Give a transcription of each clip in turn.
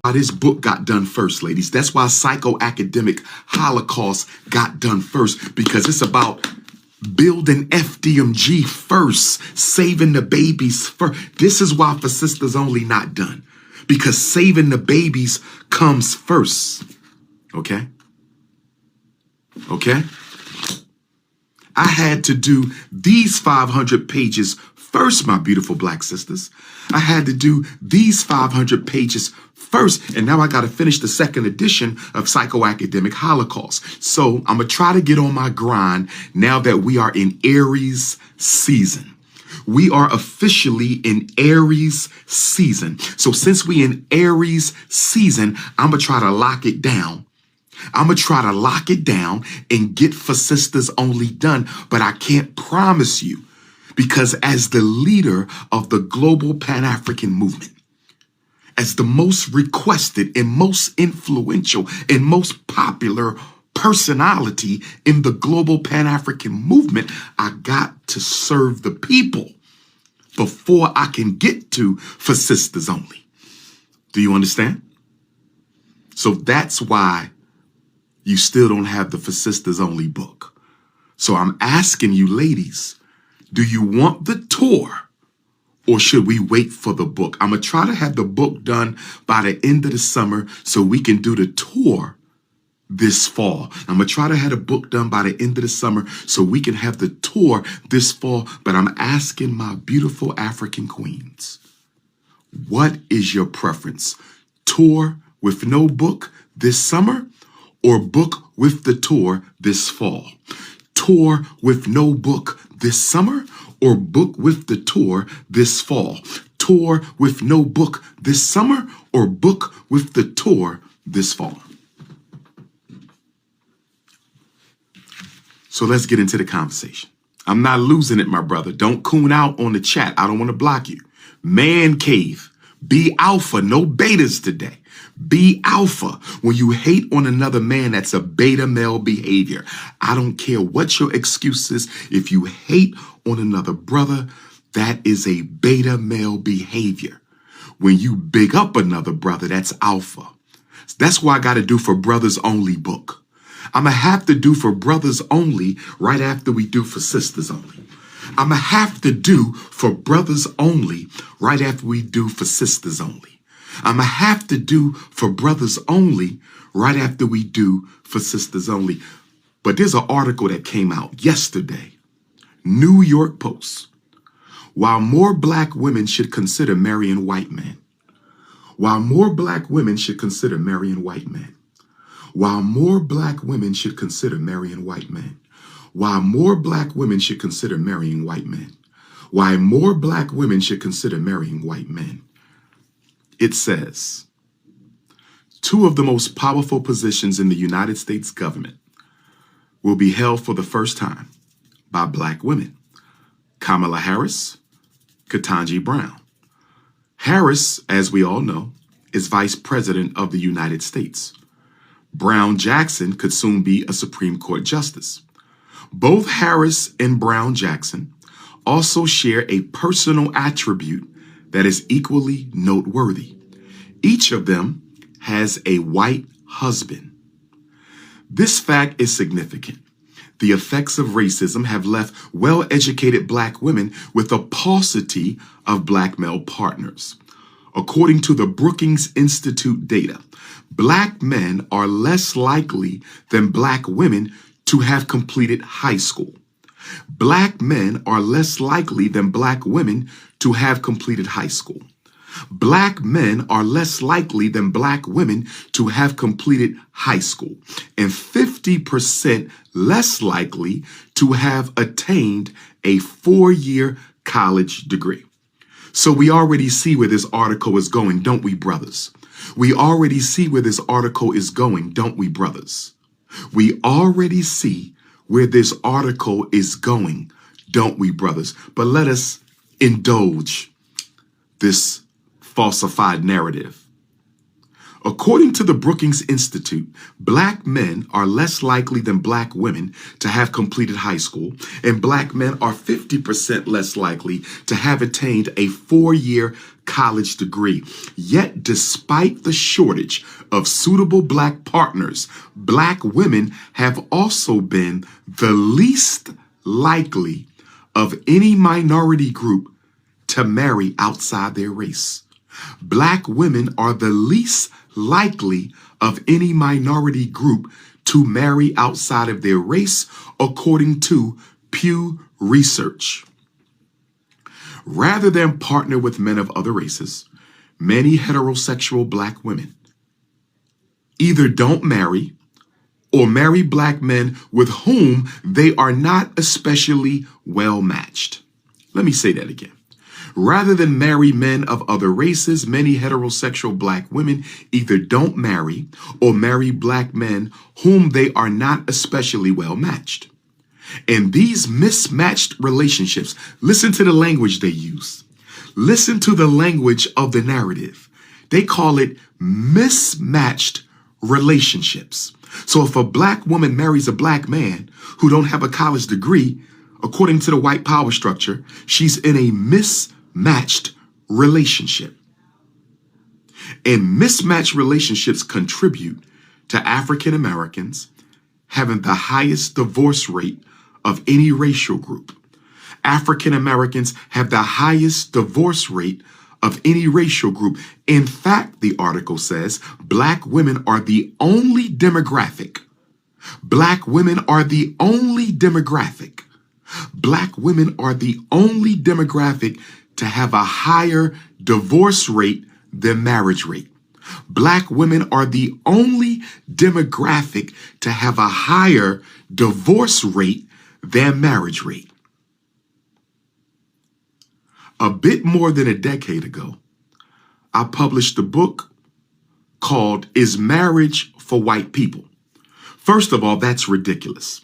why this book got done first, ladies. That's why psychoacademic Holocaust got done first, because it's about building FDMG first, saving the babies first. This is why For Sisters Only not done, because saving the babies comes first. Okay? Okay? I had to do these 500 pages first, my beautiful black sisters. I had to do these 500 pages first, and now I got to finish the second edition of Psychoacademic Holocaust. So I'm going to try to get on my grind now that we are in Aries season. We are officially in Aries season. So since we in Aries season, I'm going to try to lock it down. I'm going to try to lock it down and get For Sisters Only done, but I can't promise you, because as the leader of the global Pan-African movement, as the most requested and most influential and most popular personality in the global Pan-African movement, I got to serve the people before I can get to For Sisters Only. Do you understand? So that's why you still don't have the For Sisters Only book. So I'm asking you, ladies, do you want the tour or should we wait for the book? I'm going to try to have the book done by the end of the summer so we can do the tour this fall. I'm going to try to have the book done by the end of the summer so we can have the tour this fall. But I'm asking my beautiful African queens, what is your preference? Tour with no book this summer or book with the tour this fall? Tour with no book this summer or book with the tour this fall? Tour with no book this summer or book with the tour this fall? So let's get into the conversation. I'm not losing it, my brother. Don't coon out on the chat. I don't want to block you. Man cave. Be alpha. No betas today. Be alpha. When you hate on another man, that's a beta male behavior. I don't care what your excuse is. If you hate on another brother, that is a beta male behavior. When you big up another brother, that's alpha. That's why I got to do For Brothers Only book. I'm going to have to do For Brothers Only right after we do For Sisters Only. I'm going to have to do For Brothers Only right after we do For Sisters Only. I'm going to have to do For Brothers Only right after we do For Sisters Only. But there's an article that came out yesterday. New York Post. While more black women should consider marrying white men. While more black women should consider marrying white men. While more black women should consider marrying white men. While more black women should consider marrying white men. Why more black women should consider marrying white men. It says, 2 of the most powerful positions in the United States government will be held for the first time by black women. Kamala Harris, Ketanji Brown. Harris, as we all know, is Vice President of the United States. Brown Jackson could soon be a Supreme Court Justice. Both Harris and Brown Jackson also share a personal attribute that is equally noteworthy. Each of them has a white husband. This fact is significant. The effects of racism have left well-educated black women with a paucity of black male partners. According to the Brookings Institute data, black men are less likely than black women to have completed high school. Black men are less likely than black women to have completed high school. Black men are less likely than black women to have completed high school, and 50% less likely to have attained a 4-year college degree. So we already see where this article is going, don't we, brothers? We already see where this article is going, don't we, brothers? We already see where this article is going, don't we, brothers? But let us indulge this falsified narrative. According to the Brookings Institute, black men are less likely than black women to have completed high school, and black men are 50% less likely to have attained a 4-year college degree. Yet, despite the shortage of suitable black partners, black women have also been the least likely of any minority group to marry outside their race. Black women are the least likely of any minority group to marry outside of their race, according to Pew Research. Rather than partner with men of other races, many heterosexual black women either don't marry or marry black men with whom they are not especially well matched. Let me say that again. Rather than marry men of other races, many heterosexual black women either don't marry or marry black men whom they are not especially well matched. And these mismatched relationships, listen to the language they use. Listen to the language of the narrative. They call it mismatched relationships. So if a black woman marries a black man who don't have a college degree, according to the white power structure, she's in a mismatched relationship. And mismatched relationships contribute to African Americans having the highest divorce rate of any racial group. African Americans have the highest divorce rate of any racial group. In fact, the article says black women are the only demographic. Black women are the only demographic. Black women are the only demographic to have a higher divorce rate than marriage rate. Black women are the only demographic to have a higher divorce rate than marriage rate. A bit more than a decade ago, I published a book called Is Marriage for White People? First of all, that's ridiculous.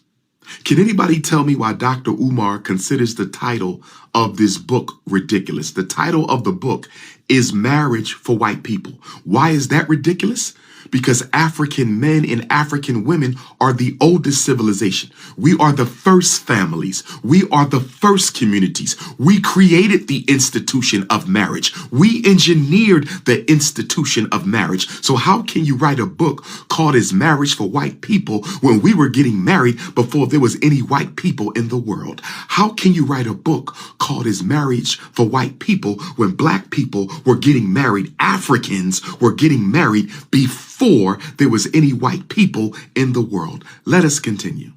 Can anybody tell me why Dr. Umar considers the title of this book ridiculous? The title of the book is Marriage for White People. Why is that ridiculous? Because African men and African women are the oldest civilization. We are the first families. We are the first communities. We created the institution of marriage. We engineered the institution of marriage. So how can you write a book called Is Marriage for White People when we were getting married before there was any white people in the world? How can you write a book called Is Marriage for White People when black people were getting married? Africans were getting married before there was any white people in the world. Let us continue.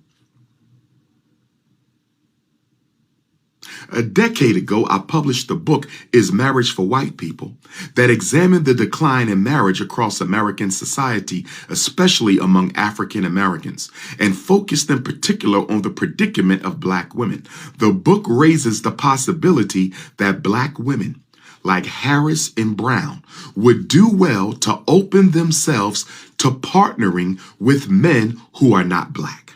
A decade ago, I published the book, Is Marriage for White People, that examined the decline in marriage across American society, especially among African Americans, and focused in particular on the predicament of black women. The book raises the possibility that black women, like Harris and Brown, would do well to open themselves to partnering with men who are not black.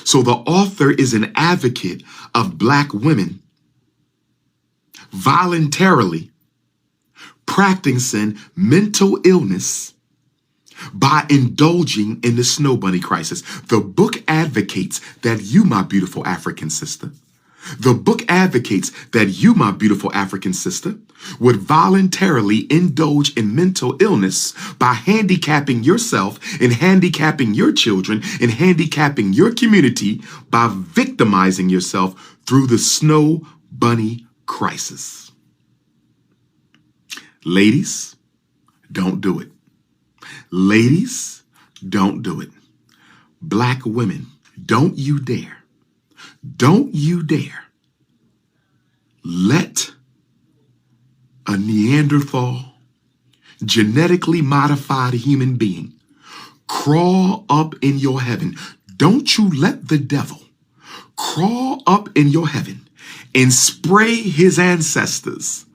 So the author is an advocate of black women voluntarily practicing mental illness by indulging in the snow bunny crisis. The book advocates that you, my beautiful African sister, the book advocates that you, my beautiful African sister, would voluntarily indulge in mental illness by handicapping yourself and handicapping your children and handicapping your community by victimizing yourself through the snow bunny crisis. Ladies, don't do it. Ladies, don't do it. Black women, don't you dare. Don't you dare let a Neanderthal, genetically modified human being crawl up in your heaven. Don't you let the devil crawl up in your heaven and spray his ancestors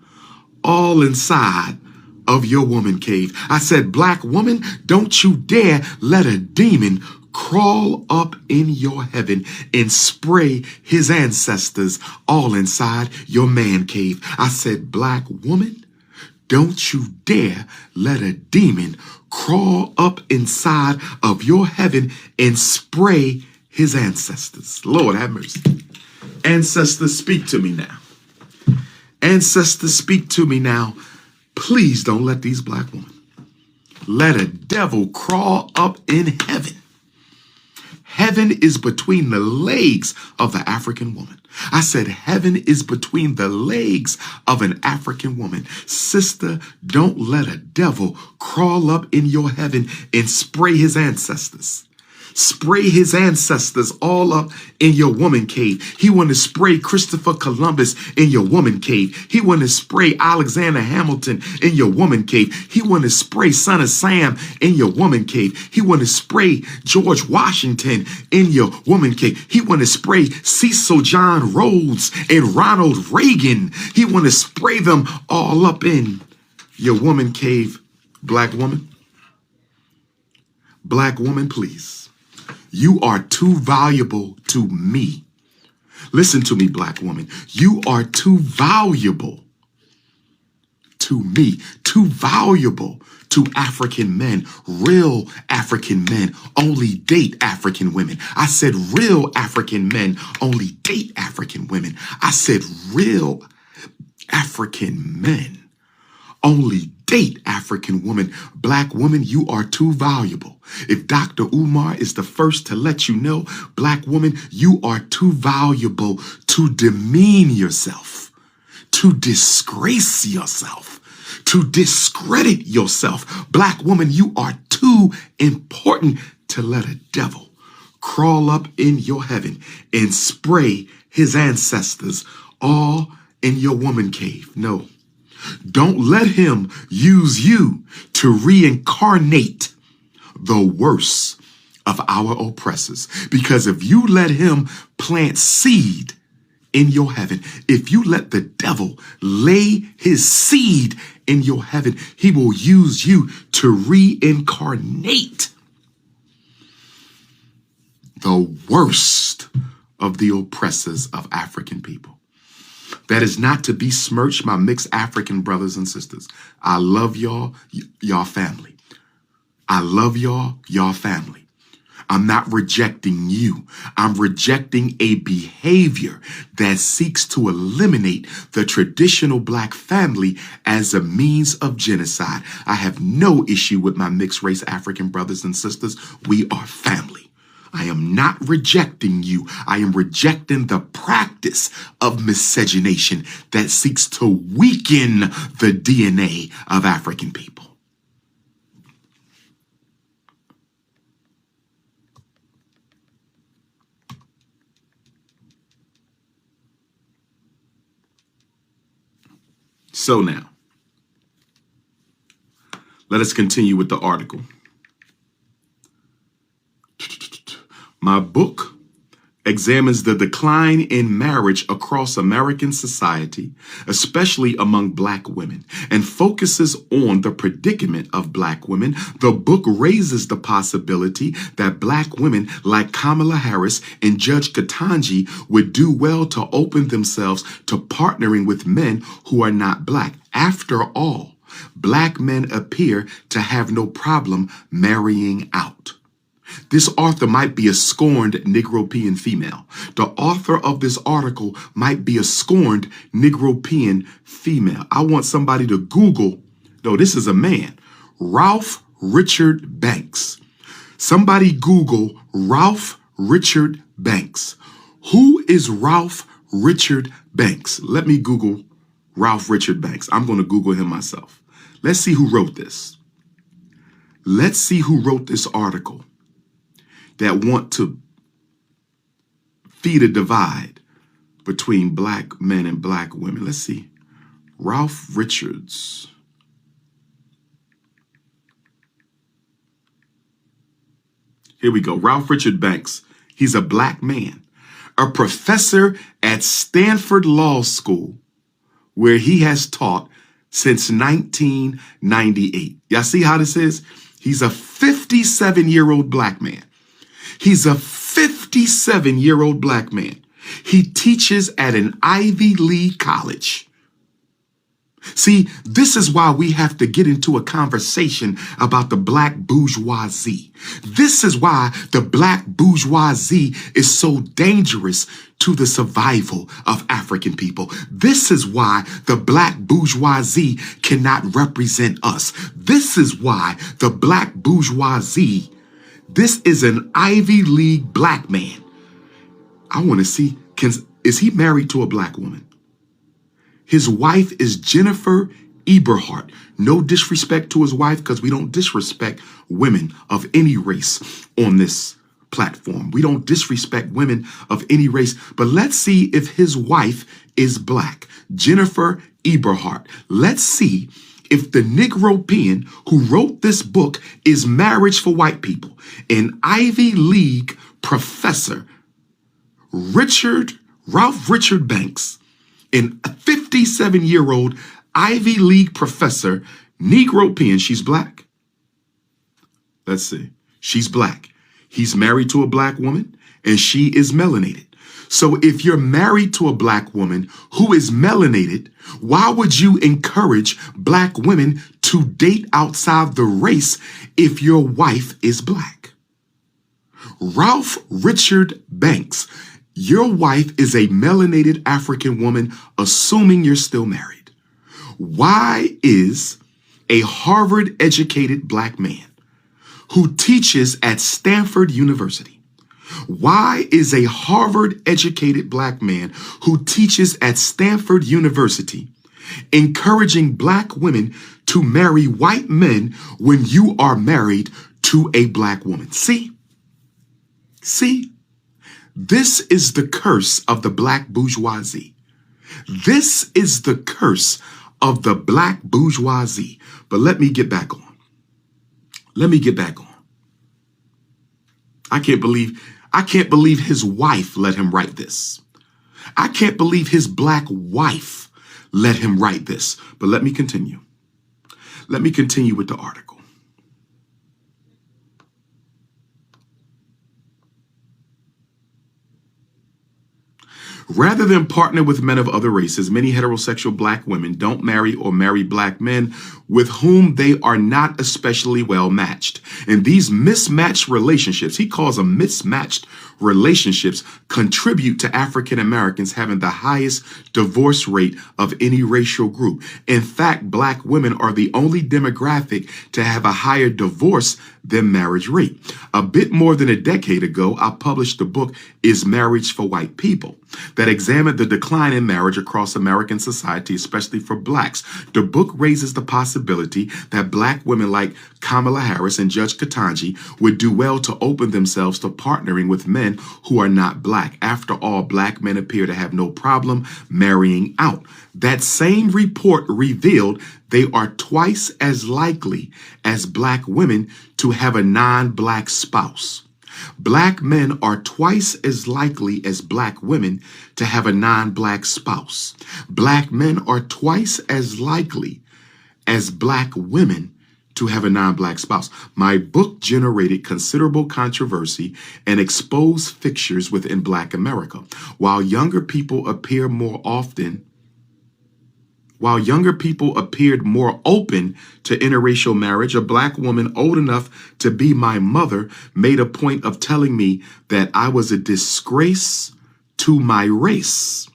all inside of your woman cave. I said, black woman, don't you dare let a demon crawl up in your heaven and spray his ancestors all inside your man cave. I said, black woman, don't you dare let a demon crawl up inside of your heaven and spray his ancestors. Lord have mercy. Ancestors, speak to me now. Ancestors, speak to me now. Please don't let these black women let a devil crawl up in heaven. Heaven is between the legs of the African woman. I said heaven is between the legs of an African woman. Sister, don't let a devil crawl up in your heaven and spray his ancestors. Spray his ancestors all up in your woman cave. He want to spray Christopher Columbus in your woman cave. He want to spray Alexander Hamilton in your woman cave. He want to spray Son of Sam in your woman cave. He want to spray George Washington in your woman cave. He want to spray Cecil John Rhodes and Ronald Reagan. He want to spray them all up in your woman cave. Black woman. Black woman, please. You are too valuable to me. Listen to me, black woman. You are too valuable to me, too valuable to African men. Real African men only date African women. I said real African men only date African women. I said real African men only date African women. Black woman, you are too valuable. If Dr. Umar is the first to let you know, black woman, you are too valuable to demean yourself, to disgrace yourself, to discredit yourself. Black woman, you are too important to let a devil crawl up in your heaven and spray his ancestors all in your woman cave. No. Don't let him use you to reincarnate the worst of our oppressors. Because if you let him plant seed in your heaven, if you let the devil lay his seed in your heaven, he will use you to reincarnate the worst of the oppressors of African people. That is not to besmirch my mixed African brothers and sisters. I love y'all, y'all family. I love y'all, y'all family. I'm not rejecting you. I'm rejecting a behavior that seeks to eliminate the traditional black family as a means of genocide. I have no issue with my mixed race African brothers and sisters. We are family. I am not rejecting you. I am rejecting the practice of miscegenation that seeks to weaken the DNA of African people. So now, let us continue with the article. My book examines the decline in marriage across American society, especially among black women, and focuses on the predicament of black women. The book raises the possibility that black women like Kamala Harris and Judge Ketanji would do well to open themselves to partnering with men who are not black. After all, black men appear to have no problem marrying out. This author might be a scorned Negropean female. The author of this article might be a scorned Negropean female. I want somebody to Google, no, this is a man, Ralph Richard Banks. Somebody Google Ralph Richard Banks. Who is Ralph Richard Banks? Let me Google Ralph Richard Banks. I'm going to Google him myself. Let's see who wrote this. Let's see who wrote this article that want to feed a divide between black men and black women. Let's see. Ralph Richards. Here we go. Ralph Richard Banks. He's a black man, a professor at Stanford Law School, where he has taught since 1998. Y'all see how this is? He's a 57-year-old black man. He's a 57-year-old black man. He teaches at an Ivy League college. See, this is why we have to get into a conversation about the black bourgeoisie. This is why the black bourgeoisie is so dangerous to the survival of African people. This is why the black bourgeoisie cannot represent us. This is why the black bourgeoisie, this is an Ivy League black man. I want to see, is he married to a black woman? His wife is Jennifer Eberhardt. No disrespect to his wife, because we don't disrespect women of any race on this platform. We don't disrespect women of any race. But let's see if his wife is black. Jennifer Eberhardt. Let's see if the Negropean who wrote this book is Marriage for White People. An Ivy League professor, Ralph Richard Banks, an 57-year-old Ivy League professor, Negropean. She's black. Let's see. She's black. He's married to a black woman, and she is melanated. So if you're married to a black woman who is melanated, why would you encourage black women to date outside the race if your wife is black? Ralph Richard Banks, your wife is a melanated African woman, assuming you're still married. Why is a Harvard-educated black man who teaches at Stanford University, why is a Harvard-educated black man who teaches at Stanford University encouraging black women to marry white men when you are married to a black woman? See? This is the curse of the black bourgeoisie. This is the curse of the black bourgeoisie. But let me get back on. I can't believe his wife let him write this. I can't believe his black wife let him write this. But let me continue. Let me continue with the article. Rather than partner with men of other races, many heterosexual black women don't marry or marry black men with whom they are not especially well matched. And these mismatched relationships, he calls them mismatched relationships, contribute to African Americans having the highest divorce rate of any racial group. In fact, black women are the only demographic to have a higher divorce than marriage rate. A bit more than a decade ago, I published the book, Is Marriage for White People?, that examined the decline in marriage across American society, especially for blacks. The book raises the possibility that black women like Kamala Harris and Judge Ketanji would do well to open themselves to partnering with men who are not black. After all, black men appear to have no problem marrying out. That same report revealed they are twice as likely as black women to have a non-black spouse. Black men are twice as likely as black women to have a non-black spouse. Black men are twice as likely as black women to have a non-black spouse. My book generated considerable controversy and exposed fixtures within black America. While younger people appeared more open to interracial marriage, a black woman old enough to be my mother made a point of telling me that I was a disgrace to my race.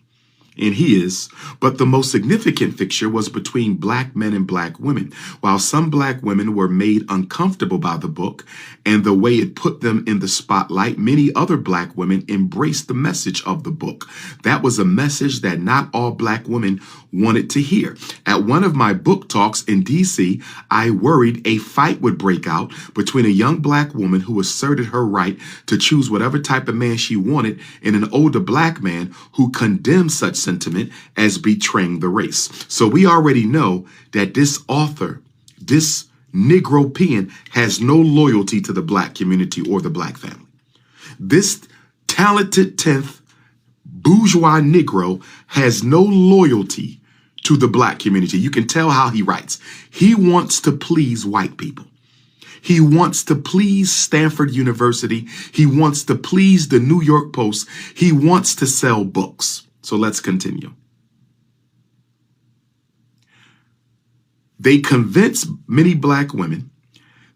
And he is. But the most significant fixture was between black men and black women. While some black women were made uncomfortable by the book and the way it put them in the spotlight, many other black women embraced the message of the book. That was a message that not all black women wanted to hear. At one of my book talks in DC, I worried a fight would break out between a young black woman who asserted her right to choose whatever type of man she wanted and an older black man who condemned such sentiment as betraying the race. So we already know that this author, this Negropean, has no loyalty to the black community or the black family. This talented 10th bourgeois Negro has no loyalty to the black community. You can tell how he writes. He wants to please white people. He wants to please Stanford University. He wants to please the New York Post. He wants to sell books. So let's continue. They convince many black women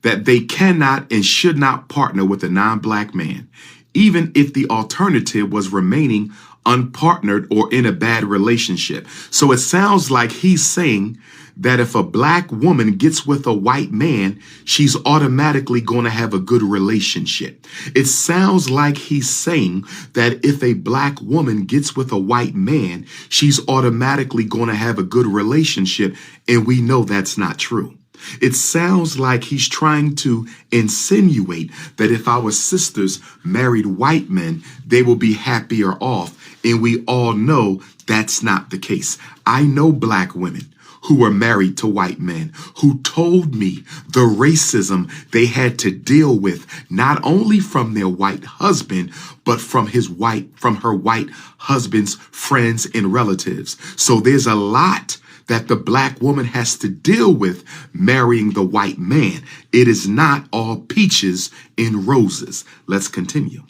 that they cannot and should not partner with a non-black man, even if the alternative was remaining unpartnered or in a bad relationship. So it sounds like he's saying that if a black woman gets with a white man, she's automatically going to have a good relationship. It sounds like he's saying that if a black woman gets with a white man, she's automatically going to have a good relationship. And we know that's not true. It sounds like he's trying to insinuate that if our sisters married white men, they will be happier off. And we all know that's not the case. I know black women who were married to white men who told me the racism they had to deal with, not only from their white husband, but from her white husband's friends and relatives. So there's a lot that the black woman has to deal with marrying the white man. It is not all peaches and roses. Let's continue.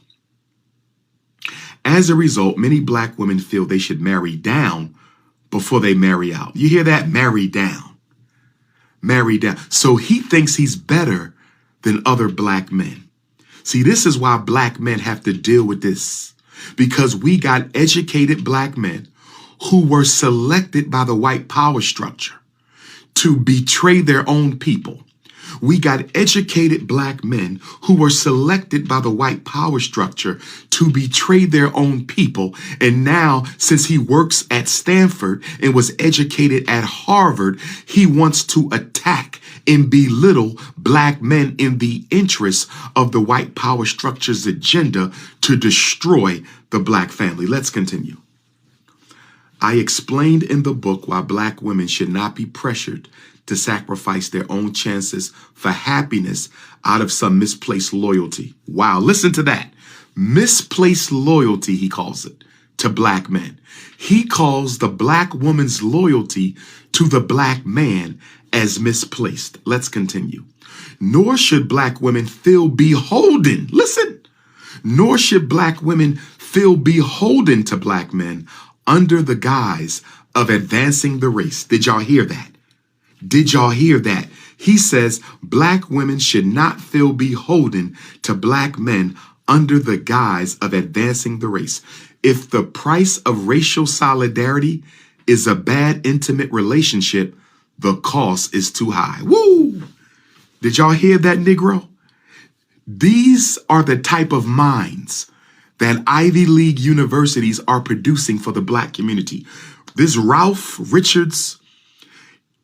As a result, many black women feel they should marry down before they marry out. You hear that? Marry down. Marry down. So he thinks he's better than other black men. See, this is why black men have to deal with this, because we got educated black men who were selected by the white power structure to betray their own people. We got educated black men who were selected by the white power structure to betray their own people. And now, since he works at Stanford and was educated at Harvard, he wants to attack and belittle black men in the interest of the white power structure's agenda to destroy the black family. Let's continue. I explained in the book why black women should not be pressured to sacrifice their own chances for happiness out of some misplaced loyalty. Wow, listen to that. Misplaced loyalty, he calls it, to black men. He calls the black woman's loyalty to the black man as misplaced. Let's continue. Nor should black women feel beholden. Listen. Nor should black women feel beholden to black men under the guise of advancing the race. Did y'all hear that? Did y'all hear that? He says black women should not feel beholden to black men under the guise of advancing the race. If the price of racial solidarity is a bad intimate relationship, the cost is too high. Woo! Did y'all hear that, Negro? These are the type of minds that Ivy League universities are producing for the black community. This Ralph Richards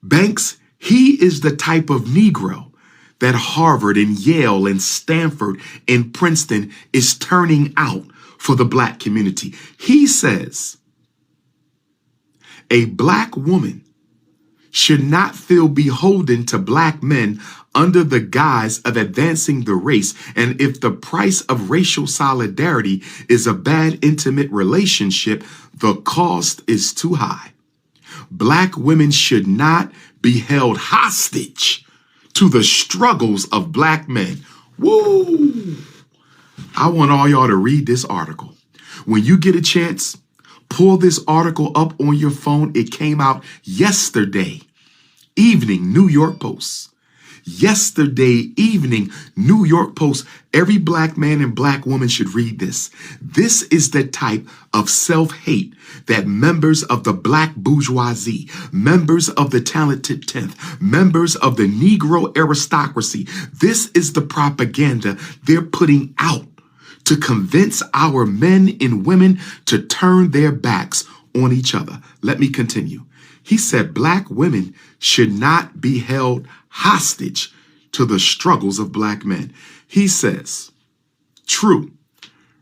Banks, he is the type of Negro that Harvard and Yale and Stanford and Princeton is turning out for the black community. He says a black woman should not feel beholden to black men under the guise of advancing the race. And if the price of racial solidarity is a bad intimate relationship, the cost is too high. Black women should not be held hostage to the struggles of black men. Woo! I want all y'all to read this article. When you get a chance, pull this article up on your phone. It came out yesterday evening, New York Post. Yesterday evening, New York Post. Every black man and black woman should read this. This is the type of self-hate that members of the black bourgeoisie, members of the talented 10th, members of the Negro aristocracy, this is the propaganda they're putting out to convince our men and women to turn their backs on each other. Let me continue. He said black women should not be held hostage to the struggles of black men. He says, true,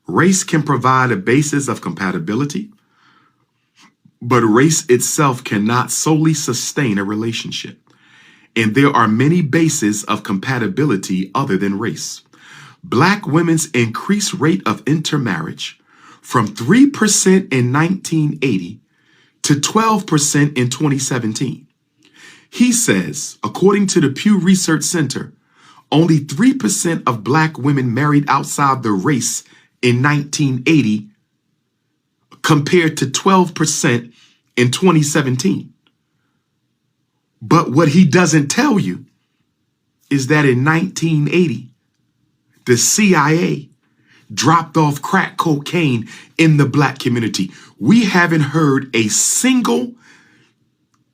race can provide a basis of compatibility, but race itself cannot solely sustain a relationship. And there are many bases of compatibility other than race. Black women's increased rate of intermarriage from 3% in 1980 to 12% in 2017. He says, according to the Pew Research Center, only 3% of black women married outside the race in 1980 compared to 12% in 2017. But what he doesn't tell you is that in 1980, the CIA dropped off crack cocaine in the black community. We haven't heard a single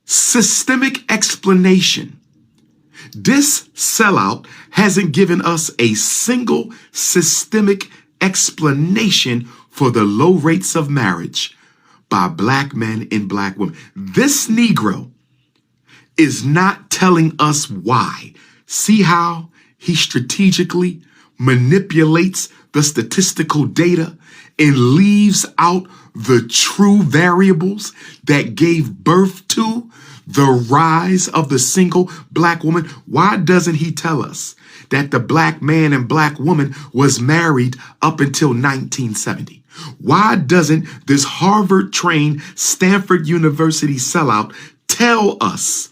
systemic explanation. This sellout hasn't given us a single systemic explanation for the low rates of marriage by black men and black women. This Negro is not telling us why. See how he strategically manipulates the statistical data and leaves out the true variables that gave birth to the rise of the single black woman. Why doesn't he tell us that the black man and black woman was married up until 1970? Why doesn't this Harvard-trained Stanford University sellout tell us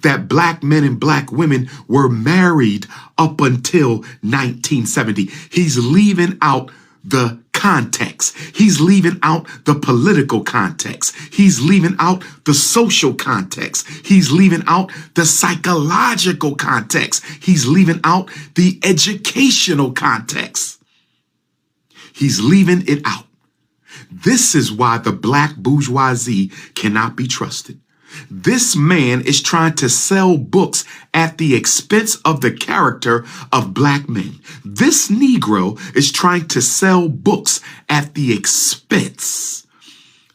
that black men and black women were married up until 1970? He's leaving out the context. He's leaving out the political context. He's leaving out the social context. He's leaving out the psychological context. He's leaving out the educational context. He's leaving it out. This is why the black bourgeoisie cannot be trusted. This man is trying to sell books at the expense of the character of black men. This Negro is trying to sell books at the expense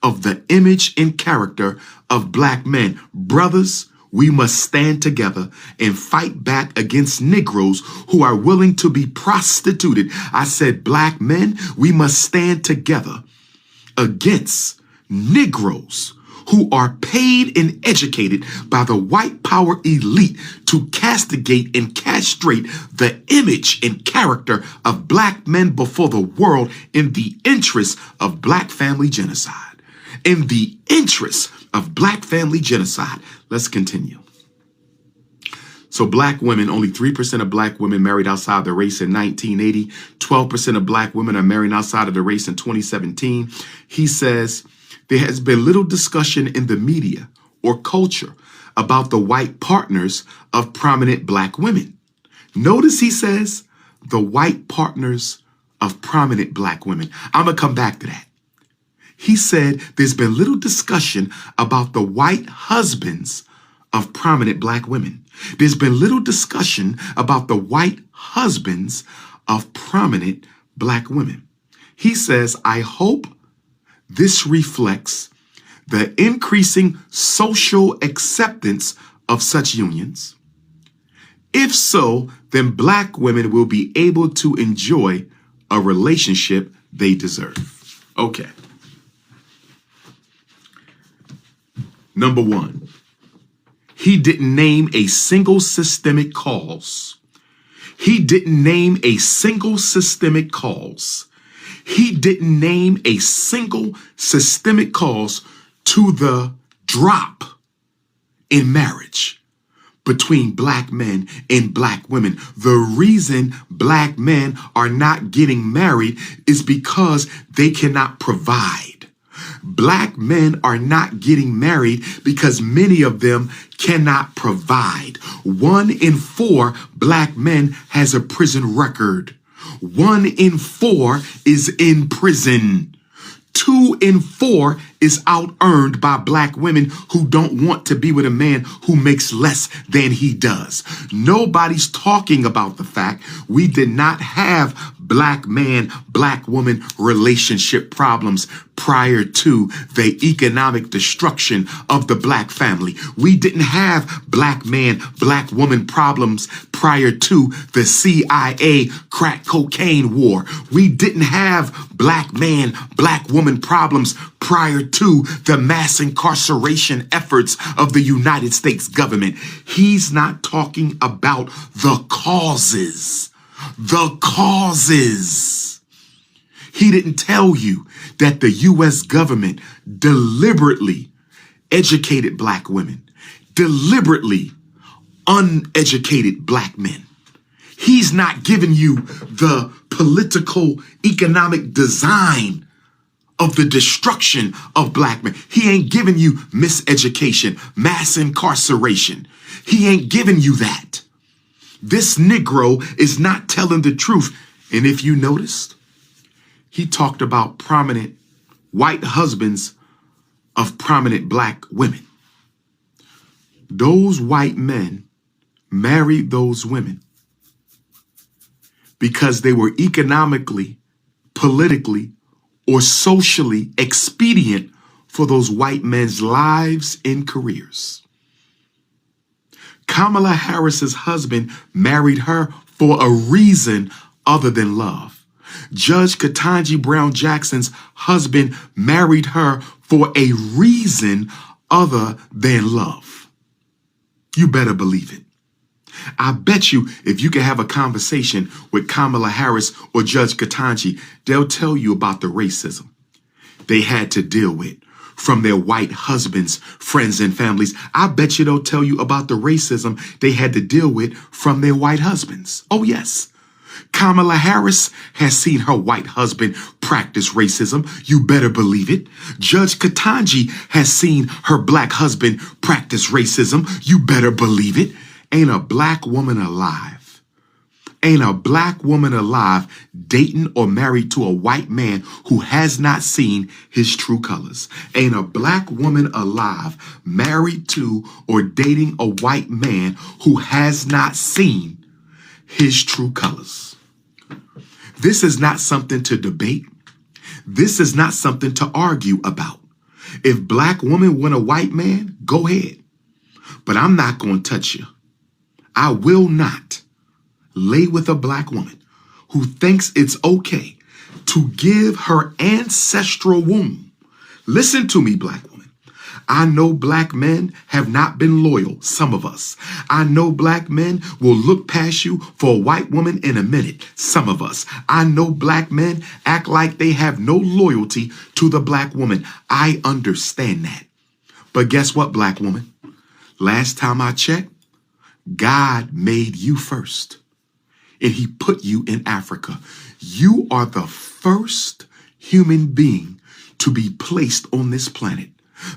of the image and character of black men. Brothers, we must stand together and fight back against Negroes who are willing to be prostituted. I said, black men, we must stand together against Negroes who are paid and educated by the white power elite to castigate and castrate the image and character of black men before the world in the interest of black family genocide. In the interest of black family genocide. Let's continue. So black women, only 3% of black women married outside the race in 1980. 12% of black women are married outside of the race in 2017. He says, there has been little discussion in the media or culture about the white partners of prominent black women. Notice he says the white partners of prominent black women. I'm going to come back to that. He said there's been little discussion about the white husbands of prominent black women. There's been little discussion about the white husbands of prominent black women. He says, I hope this reflects the increasing social acceptance of such unions. If so, then black women will be able to enjoy a relationship they deserve. Okay. Number one, he didn't name a single systemic cause. He didn't name a single systemic cause. He didn't name a single systemic cause to the drop in marriage between black men and black women. The reason black men are not getting married is because they cannot provide. Black men are not getting married because many of them cannot provide. 1 in 4 black men has a prison record. 1 in 4 is in prison. 2 in 4 is out-earned by black women who don't want to be with a man who makes less than he does. Nobody's talking about the fact we did not have black man, black woman relationship problems prior to the economic destruction of the black family. We didn't have black man, black woman problems prior to the CIA crack cocaine war. We didn't have black man, black woman problems prior to the mass incarceration efforts of the United States government. He's not talking about the causes. The causes. He didn't tell you that the U.S. government deliberately educated black women, deliberately uneducated black men. He's not giving you the political economic design of the destruction of black men. He ain't giving you miseducation, mass incarceration. He ain't giving you that. This Negro is not telling the truth. And if you noticed, he talked about prominent white husbands of prominent black women. Those white men married those women because they were economically, politically, or socially expedient for those white men's lives and careers. Kamala Harris's husband married her for a reason other than love. Judge Ketanji Brown Jackson's husband married her for a reason other than love. You better believe it. I bet you if you can have a conversation with Kamala Harris or Judge Ketanji, they'll tell you about the racism they had to deal with from their white husbands, friends, and families. I bet you they'll tell you about the racism they had to deal with from their white husbands. Oh, yes. Kamala Harris has seen her white husband practice racism. You better believe it. Judge Ketanji has seen her black husband practice racism. You better believe it. Ain't a black woman alive. Ain't a black woman alive dating or married to a white man who has not seen his true colors. Ain't a black woman alive married to or dating a white man who has not seen his true colors. This is not something to debate. This is not something to argue about. If black woman want a white man, go ahead. But I'm not going to touch you. I will not lay with a black woman who thinks it's okay to give her ancestral womb. Listen to me, black woman. I know black men have not been loyal, some of us. I know black men will look past you for a white woman in a minute, some of us. I know black men act like they have no loyalty to the black woman. I understand that. But guess what, black woman? Last time I checked, God made you first, and he put you in Africa. You are the first human being to be placed on this planet.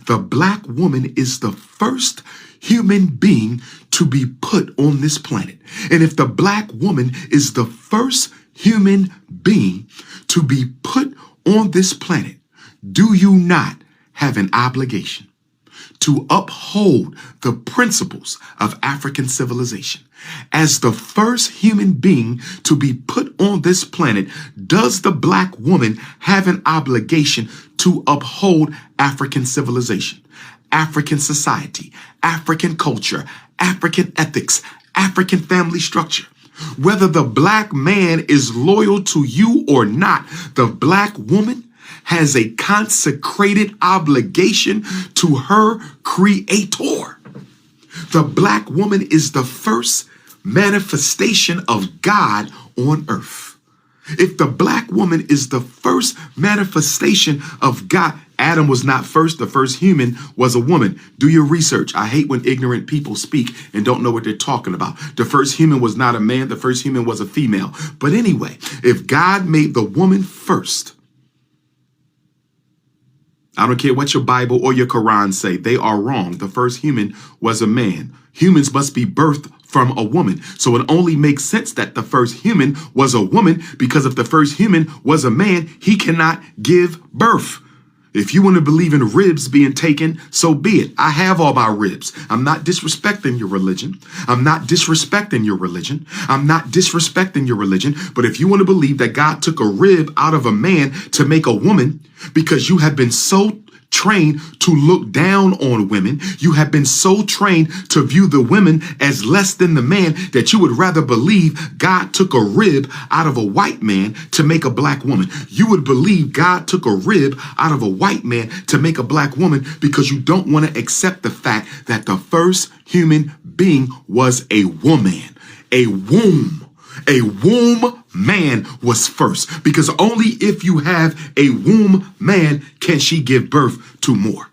The black woman is the first human being to be put on this planet. And if the black woman is the first human being to be put on this planet, do you not have an obligation to uphold the principles of African civilization? As the first human being to be put on this planet, does the black woman have an obligation to uphold African civilization, African society, African culture, African ethics, African family structure? Whether the black man is loyal to you or not, the black woman has a consecrated obligation to her creator. The black woman is the first manifestation of God on earth. If the black woman is the first manifestation of God, Adam was not first. The first human was a woman. Do your research. I hate when ignorant people speak and don't know what they're talking about. The first human was not a man. The first human was a female. But anyway, if God made the woman first, I don't care what your Bible or your Quran say, they are wrong. The first human was a man. Humans must be birthed from a woman. So it only makes sense that the first human was a woman, because if the first human was a man, he cannot give birth. If you want to believe in ribs being taken, so be it. I have all my ribs. I'm not disrespecting your religion. I'm not disrespecting your religion. I'm not disrespecting your religion. But if you want to believe that God took a rib out of a man to make a woman because you have been so trained to look down on women, you have been so trained to view the women as less than the man, that you would rather believe God took a rib out of a white man to make a black woman. You would believe God took a rib out of a white man to make a black woman because you don't want to accept the fact that the first human being was a woman, a womb. A womb man was first, because only if you have a womb man can she give birth to more.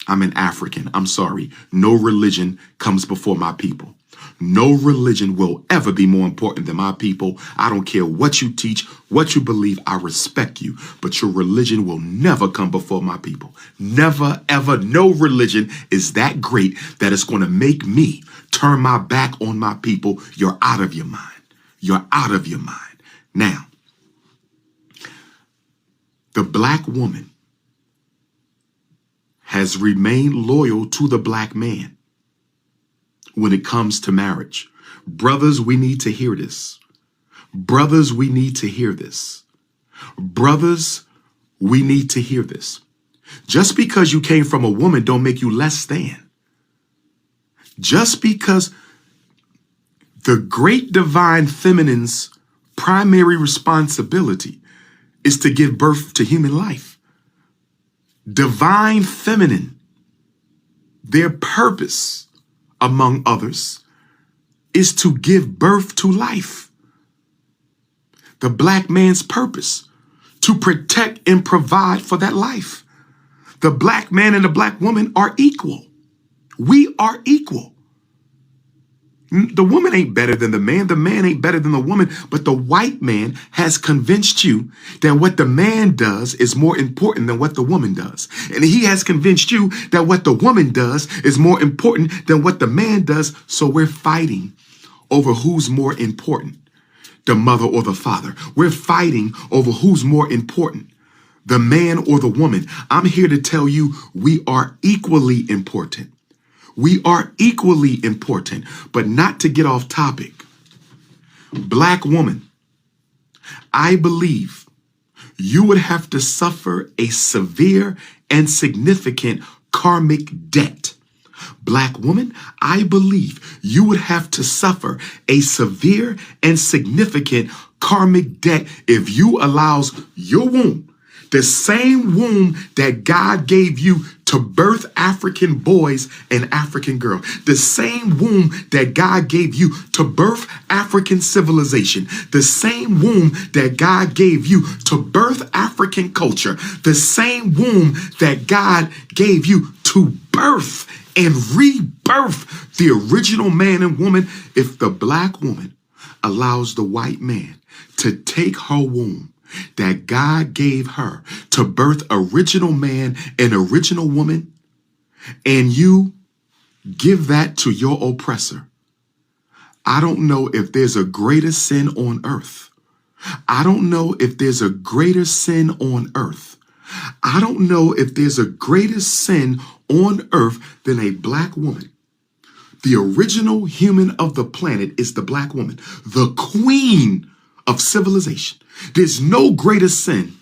I'm an African. I'm sorry. No religion comes before my people. No religion will ever be more important than my people. I don't care what you teach, what you believe. I respect you, but your religion will never come before my people. Never, ever. No religion is that great that it's going to make me turn my back on my people. You're out of your mind. You're out of your mind. Now, the black woman has remained loyal to the black man when it comes to marriage. Brothers, we need to hear this. Brothers, we need to hear this. Brothers, we need to hear this. Just because you came from a woman don't make you less than. Just because the great divine feminine's primary responsibility is to give birth to human life. Divine feminine, their purpose, among others, is to give birth to life. The black man's purpose, to protect and provide for that life. The black man and the black woman are equal. We are equal. The woman ain't better than the man ain't better than the woman, but the white man has convinced you that what the man does is more important than what the woman does. And he has convinced you that what the woman does is more important than what the man does. So we're fighting over who's more important, the mother or the father. We're fighting over who's more important, the man or the woman. I'm here to tell you we are equally important. We are equally important, but not to get off topic. Black woman, I believe you would have to suffer a severe and significant karmic debt. Black woman, I believe you would have to suffer a severe and significant karmic debt if you allows your womb, the same womb that God gave you to birth African boys and African girls, the same womb that God gave you to birth African civilization, the same womb that God gave you to birth African culture, the same womb that God gave you to birth and rebirth the original man and woman. If the black woman allows the white man to take her womb that God gave her to birth original man and original woman, and you give that to your oppressor, I don't know if there's a greater sin on earth. I don't know if there's a greater sin on earth. I don't know if there's a greater sin on earth than a black woman. The original human of the planet is the black woman, the queen of civilization. There's no greater sin.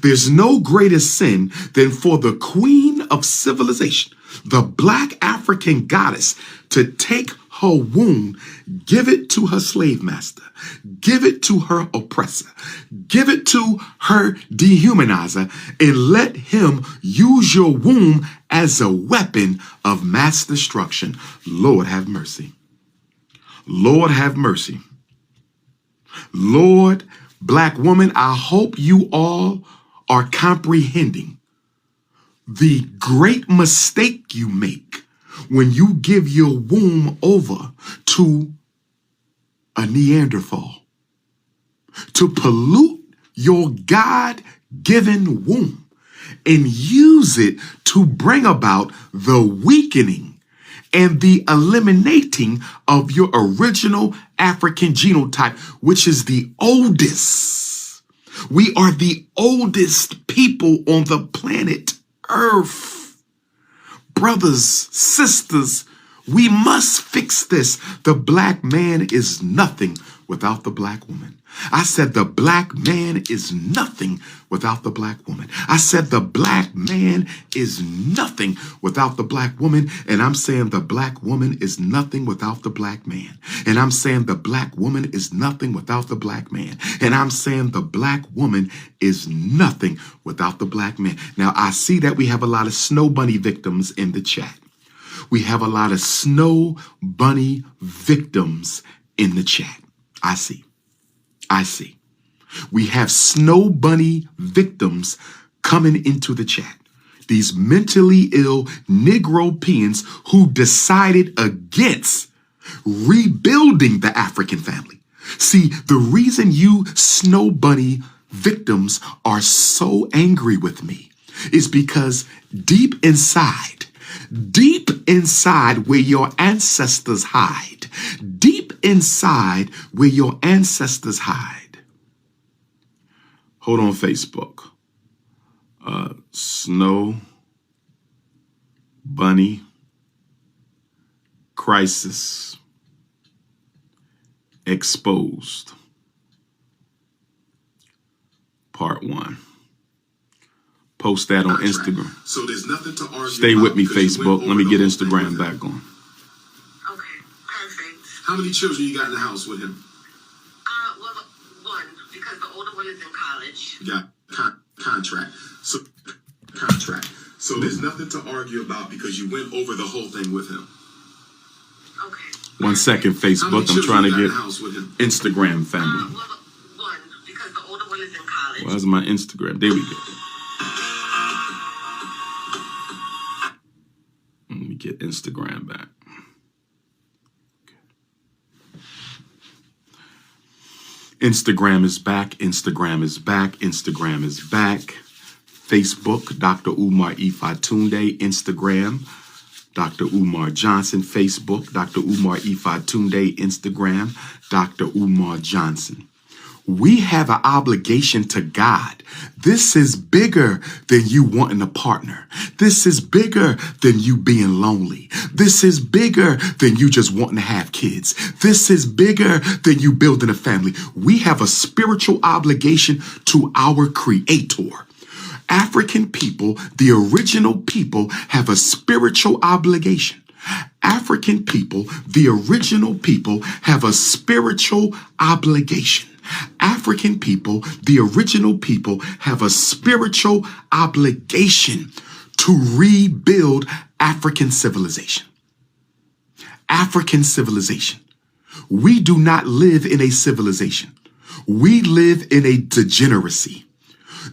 There's no greater sin than for the queen of civilization, the black African goddess, to take her womb, give it to her slave master, give it to her oppressor, give it to her dehumanizer, and let him use your womb as a weapon of mass destruction. Lord have mercy. Lord have mercy. Lord, black woman, I hope you all are comprehending the great mistake you make when you give your womb over to a Neanderthal, to pollute your God-given womb and use it to bring about the weakening and the eliminating of your original African genotype, which is the oldest. We are the oldest people on the planet Earth. Brothers, sisters, we must fix this. The black man is nothing without the black woman. I said the black man is nothing without the black woman. I said the black man is nothing without the black woman. And I'm saying the black woman is nothing without the black man. And I'm saying the black woman is nothing without the black man. And I'm saying the black woman is nothing without the black man. Now, I see that we have a lot of snow bunny victims in the chat. We have a lot of snow bunny victims in the chat. I see. We have snow bunny victims coming into the chat. these mentally ill Negropeans who decided against rebuilding the African family. See, the reason you snow bunny victims are so angry with me is because deep inside where your ancestors hide, deep inside where your ancestors hide. Hold on, Facebook. Snow bunny crisis exposed. Part 1. Post that on Instagram. So there's nothing to argue. Stay with me, Facebook. Let me get Instagram back on. Okay, perfect. How many children you got in the house with him? Well, one, because the older one is in college. You got contract. So there's nothing to argue about because you went over the whole thing with him. Okay. 1 second, Facebook. I'm trying to get Instagram family. Well, one, because the older one is in college. Where's my Instagram? There we go. Let me get Instagram back. Instagram is back. Instagram is back. Instagram is back. Facebook, Dr. Umar 𝚂𝚂𝚁𝙸𝙺𝴜. Instagram, Dr. Umar Johnson. Facebook, Dr. Umar 𝚂𝚂𝚁𝚁𝙺𝴜. Instagram, Dr. Umar Johnson. We have an obligation to God. This is bigger than you wanting a partner. This is bigger than you being lonely. This is bigger than you just wanting to have kids. This is bigger than you building a family. We have a spiritual obligation to our Creator. African people, the original people, have a spiritual obligation. African people, the original people, have a spiritual obligation. African people, the original people, have a spiritual obligation to rebuild African civilization. African civilization. We do not live in a civilization. We live in a degeneracy.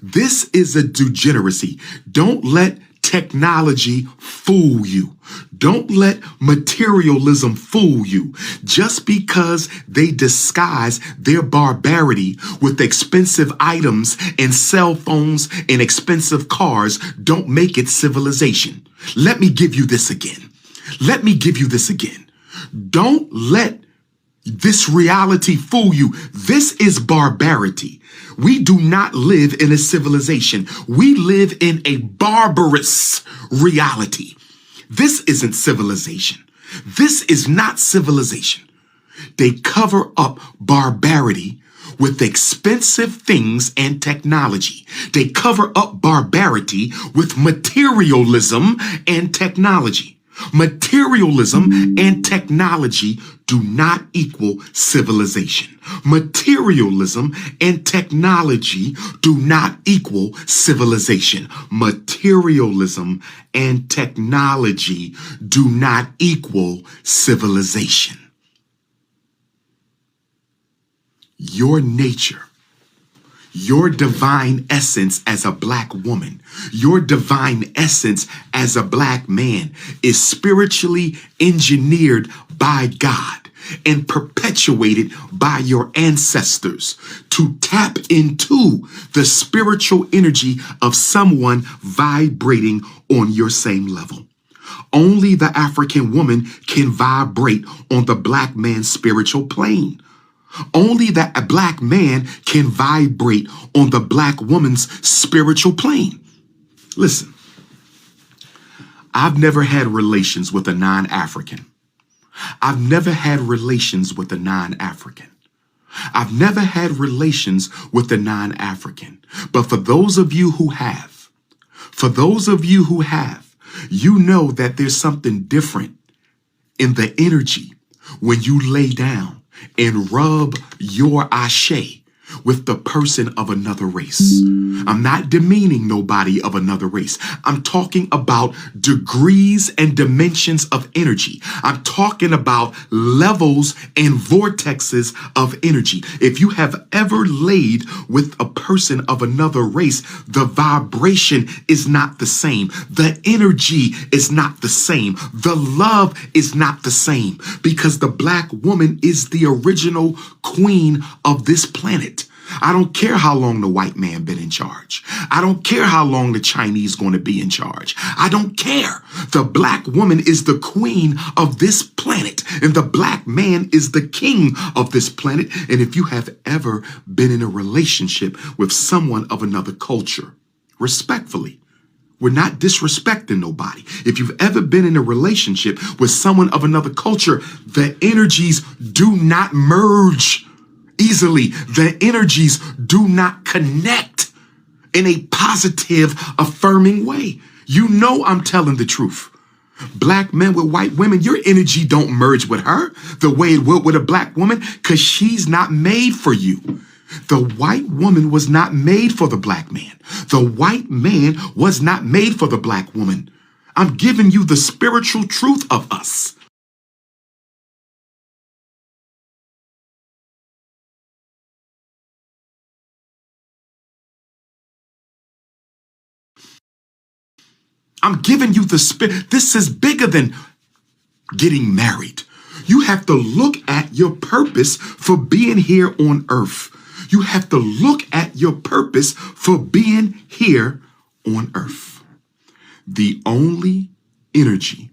This is a degeneracy. Don't let technology fool you. Don't let materialism fool you. Just because they disguise their barbarity with expensive items and cell phones and expensive cars, don't make it civilization. Let me give you this again. Let me give you this again. Don't let this reality fool you. This is barbarity. We do not live in a civilization. We live in a barbarous reality. This isn't civilization. This is not civilization. They cover up barbarity with expensive things and technology. They cover up barbarity with materialism and technology. Materialism and technology do not equal civilization. Materialism and technology do not equal civilization. Materialism and technology do not equal civilization. Your nature, your divine essence as a black woman, your divine essence as a black man is spiritually engineered by God and perpetuated by your ancestors to tap into the spiritual energy of someone vibrating on your same level. Only the African woman can vibrate on the black man's spiritual plane. Only that black man can vibrate on the black woman's spiritual plane. Listen, I've never had relations with a non-African. I've never had relations with a non-African. I've never had relations with a non-African. But for those of you who have, you know that there's something different in the energy when you lay down and rub your 𝚻𝚁𝙕, with the person of another race. I'm not demeaning nobody of another race. I'm talking about degrees and dimensions of energy. I'm talking about levels and vortexes of energy. If you have ever laid with a person of another race, the vibration is not the same. The energy is not the same. The love is not the same, because the black woman is the original queen of this planet. I don't care how long the white man been in charge. I don't care how long the Chinese going to be in charge. I don't care. The black woman is the queen of this planet, and the black man is the king of this planet. And if you have ever been in a relationship with someone of another culture, respectfully, we're not disrespecting nobody. If you've ever been in a relationship with someone of another culture, the energies do not merge easily. The energies do not connect in a positive, affirming way. You know I'm telling the truth. Black men with white women, your energy don't merge with her the way it would with a black woman, because she's not made for you. The white woman was not made for the black man. The white man was not made for the black woman. I'm giving you the spiritual truth of us. I'm giving you the spirit. This is bigger than getting married. You have to look at your purpose for being here on earth. You have to look at your purpose for being here on earth. The only energy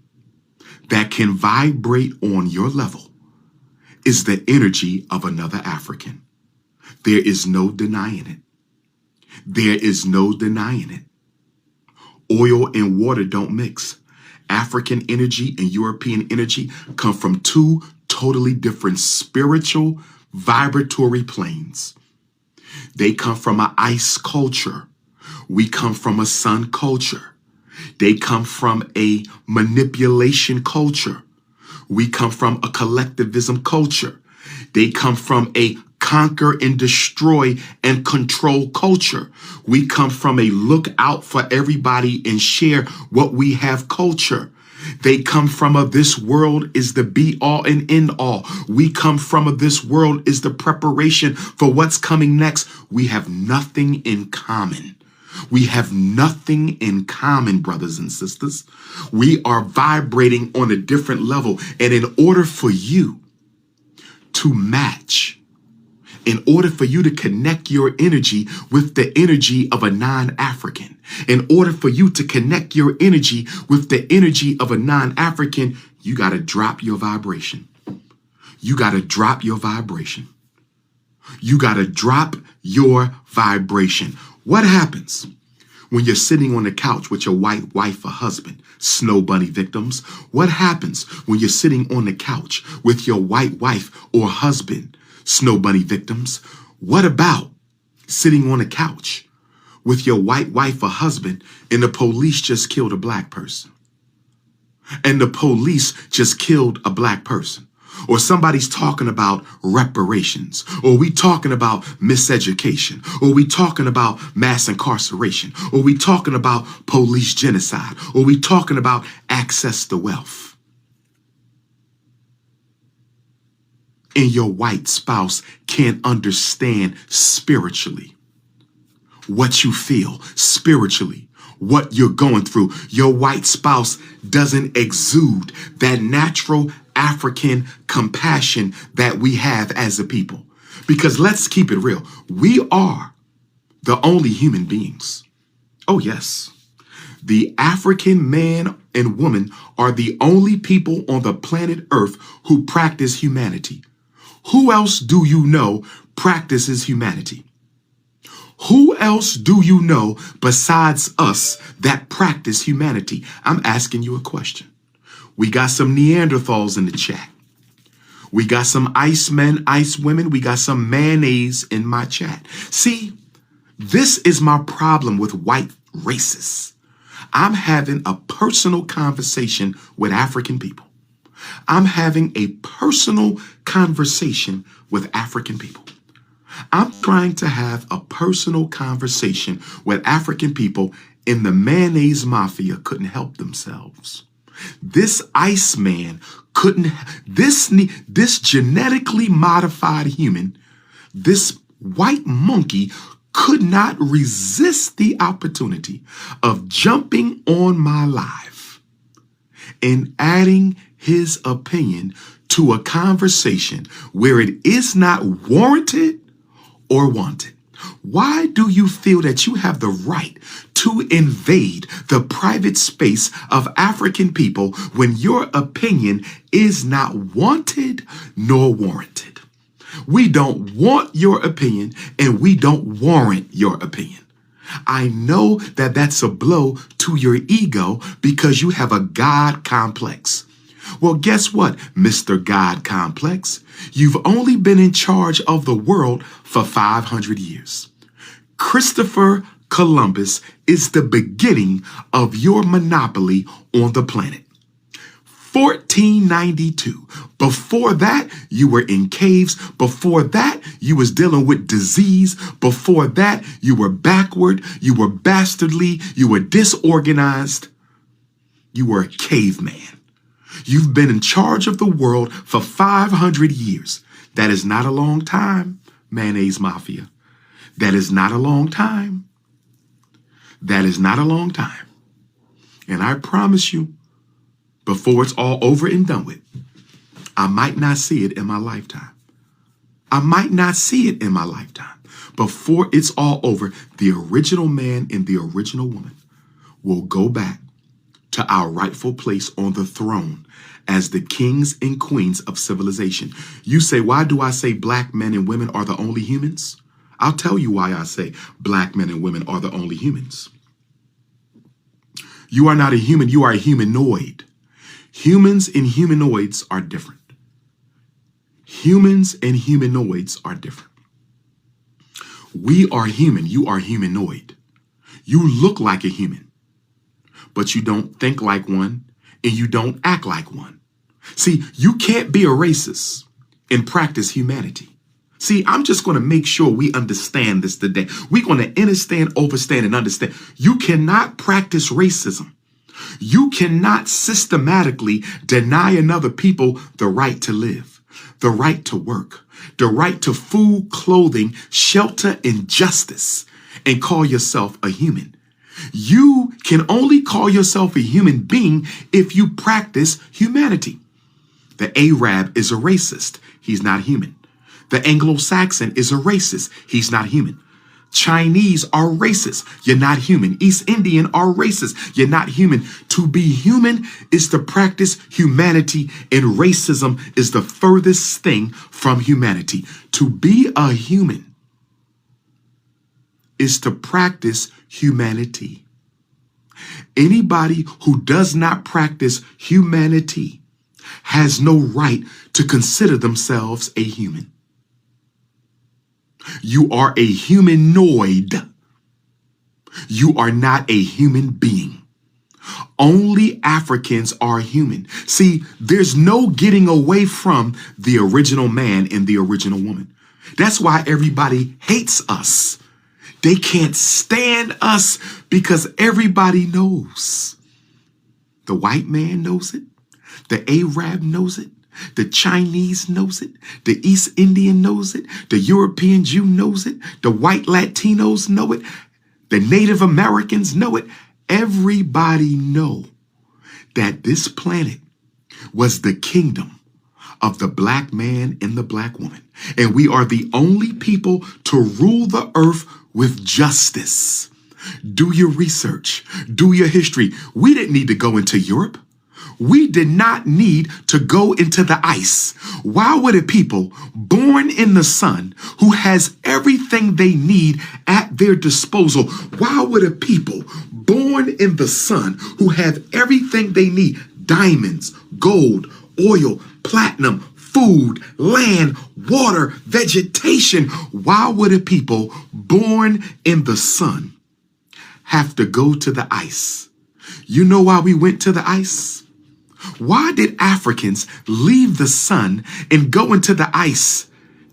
that can vibrate on your level is the energy of another African. There is no denying it. There is no denying it. Oil and water don't mix. African energy and European energy come from two totally different spiritual vibratory planes. They come from an ice culture. We come from a sun culture. They come from a manipulation culture. We come from a collectivism culture. They come from a conquer and destroy and control culture. We come from a look out for everybody and share what we have culture. They come from a this world is the be all and end all. We come from a this world is the preparation for what's coming next. We have nothing in common. We have nothing in common, brothers and sisters. We are vibrating on a different level. And in order for you to match, in order for you to connect your energy with the energy of a non-African, in order for you to connect your energy with the energy of a non-African, you got to drop your vibration. You got to drop your vibration. You got to drop your vibration. What happens when you're sitting on the couch with your white wife or husband, snow bunny victims? What happens when you're sitting on the couch with your white wife or husband, snow bunny victims? What about sitting on a couch with your white wife or husband and the police just killed a black person? And the police just killed a black person. Or somebody's talking about reparations, or we talking about miseducation, or we talking about mass incarceration, or we talking about police genocide, or we talking about access to wealth. And your white spouse can't understand spiritually what you feel spiritually, what you're going through. Your white spouse doesn't exude that natural African compassion that we have as a people. Because let's keep it real. We are the only human beings. Oh, yes. The African man and woman are the only people on the planet Earth who practice humanity. Who else do you know practices humanity? Who else do you know besides us that practice humanity? I'm asking you a question. We got some Neanderthals in the chat. We got some ice men, ice women. We got some mayonnaise in my chat. See, this is my problem with white racists. I'm having a personal conversation with African people. I'm having a personal conversation with African people. I'm trying to have a personal conversation with African people, and the mayonnaise mafia couldn't help themselves. This Iceman couldn't, this genetically modified human, this white monkey could not resist the opportunity of jumping on my live and adding his opinion to a conversation where it is not warranted or wanted. Why do you feel that you have the right to invade the private space of African people when your opinion is not wanted nor warranted? We don't want your opinion, and we don't warrant your opinion. I know that that's a blow to your ego because you have a God complex. Well, guess what, Mr. God Complex? You've only been in charge of the world for 500 years. Christopher Columbus is the beginning of your monopoly on the planet. 1492. Before that, you were in caves. Before that, you was dealing with disease. Before that, you were backward. You were bastardly. You were disorganized. You were a caveman. You've been in charge of the world for 500 years. That is not a long time, mayonnaise mafia. That is not a long time. That is not a long time. And I promise you, before it's all over and done with, I might not see it in my lifetime. I might not see it in my lifetime. Before it's all over, the original man and the original woman will go back to our rightful place on the throne as the kings and queens of civilization. You say, why do I say black men and women are the only humans? I'll tell you why I say black men and women are the only humans. You are not a human, you are a humanoid. Humans and humanoids are different. Humans and humanoids are different. We are human, you are humanoid. You look like a human, but you don't think like one and you don't act like one. See, you can't be a racist and practice humanity. See, I'm just going to make sure we understand this today. We're going to understand, overstand, and understand. You cannot practice racism. You cannot systematically deny another people the right to live, the right to work, the right to food, clothing, shelter, and justice, and call yourself a human. You can only call yourself a human being if you practice humanity. The Arab is a racist. He's not human. The Anglo-Saxon is a racist. He's not human. Chinese are racist. You're not human. East Indian are racist. You're not human. To be human is to practice humanity, and racism is the furthest thing from humanity. To be a human is to practice humanity. Anybody who does not practice humanity has no right to consider themselves a human. You are a humanoid. You are not a human being. Only Africans are human. See, there's no getting away from the original man and the original woman. That's why everybody hates us. They can't stand us because everybody knows. The white man knows it. The Arab knows it. The Chinese knows it. The East Indian knows it. The European Jew knows it. The white Latinos know it. The Native Americans know it. Everybody know that this planet was the kingdom of the black man and the black woman. And we are the only people to rule the earth with justice. Do your research. Do your history. We didn't need to go into Europe. We did not need to go into the ice. Why would a people born in the sun who has everything they need at their disposal? Why would a people born in the sun who have everything they need, diamonds, gold, oil, platinum, food, land, water, vegetation, why would a people born in the sun have to go to the ice? You know why we went to the ice? Why did Africans leave the sun and go into the ice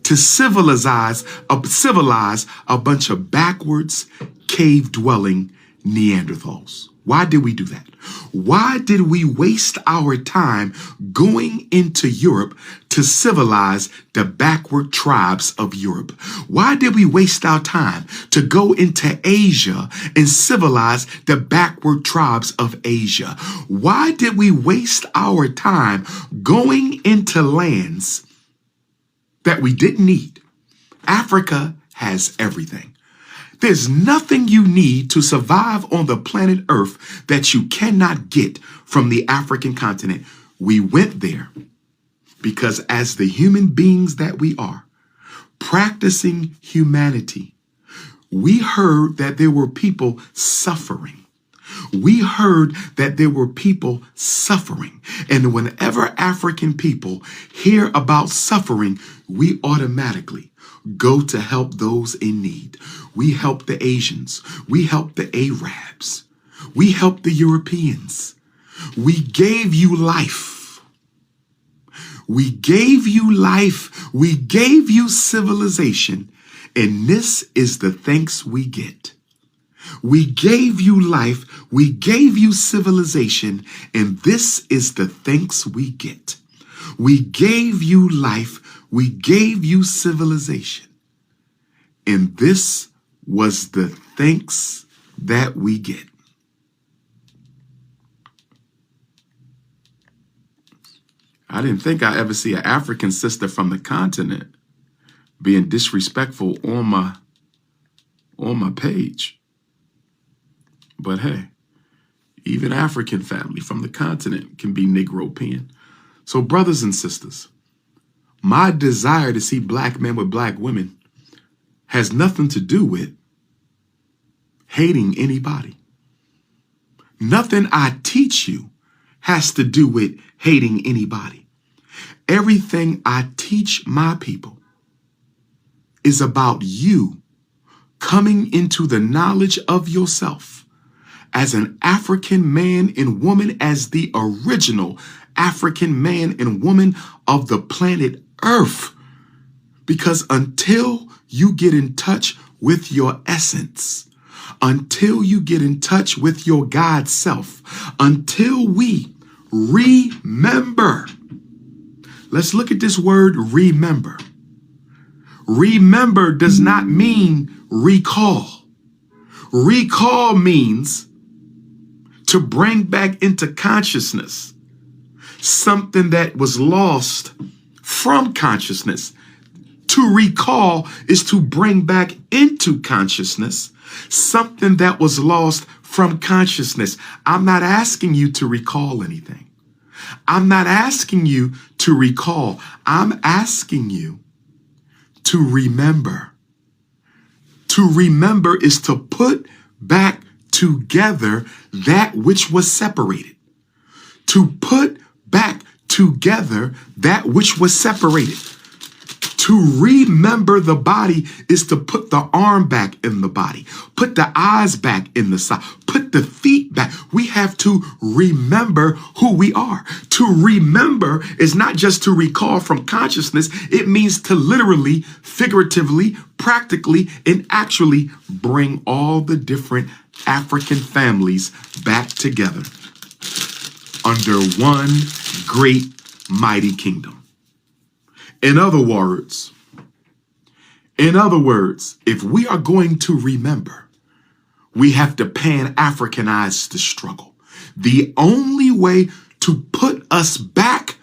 to civilize a bunch of backwards, cave-dwelling Neanderthals? Why did we do that? Why did we waste our time going into Europe to civilize the backward tribes of Europe? Why did we waste our time to go into Asia and civilize the backward tribes of Asia? Why did we waste our time going into lands that we didn't need? Africa has everything. There's nothing you need to survive on the planet Earth that you cannot get from the African continent. We went there because as the human beings that we are, practicing humanity, we heard that there were people suffering. We heard that there were people suffering. And whenever African people hear about suffering, we automatically go to help those in need. We help the Asians. We help the Arabs. We help the Europeans. We gave you life. We gave you life. We gave you civilization. And this is the thanks we get. We gave you life. We gave you civilization. And this is the thanks we get. We gave you life. We gave you civilization. And this was the thanks that we get. I didn't think I ever see an African sister from the continent being disrespectful on my page. But hey, even African family from the continent can be Negropean. So brothers and sisters, my desire to see black men with black women has nothing to do with hating anybody. Nothing I teach you has to do with hating anybody. Everything I teach my people is about you coming into the knowledge of yourself as an African man and woman, as the original African man and woman of the planet Earth. Because until you get in touch with your essence, until you get in touch with your God self, until we remember. Let's look at this word remember. Remember does not mean recall. Recall means to bring back into consciousness something that was lost from consciousness. To recall is to bring back into consciousness something that was lost from consciousness. I'm not asking you to recall anything. I'm not asking you to recall. I'm asking you to remember. To remember is to put back together that which was separated. To put back together that which was separated. To remember the body is to put the arm back in the body, put the eyes back in the side, put the feet back. We have to remember who we are. To remember is not just to recall from consciousness. It means to literally, figuratively, practically, and actually bring all the different African families back together under one great mighty kingdom. In other words, if we are going to remember, we have to Pan-Africanize the struggle. The only way to put us back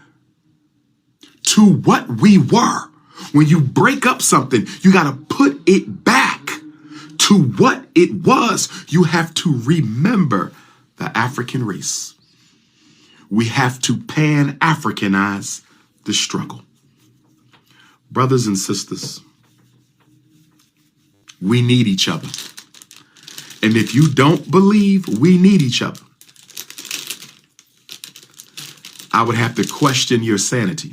to what we were, when you break up something, you got to put it back to what it was. You have to remember the African race. We have to Pan-Africanize the struggle. Brothers and sisters, we need each other. And if you don't believe we need each other, I would have to question your sanity.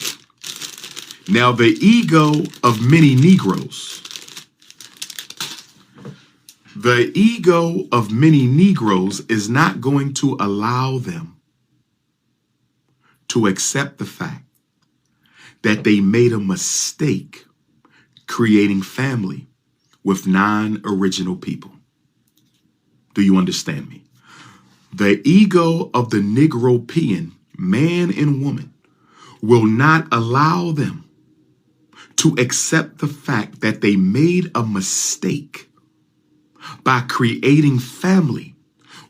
Now, the ego of many Negroes, is not going to allow them to accept the fact that they made a mistake creating family with non-original people. Do you understand me? The ego of the Negropean man and woman will not allow them to accept the fact that they made a mistake by creating family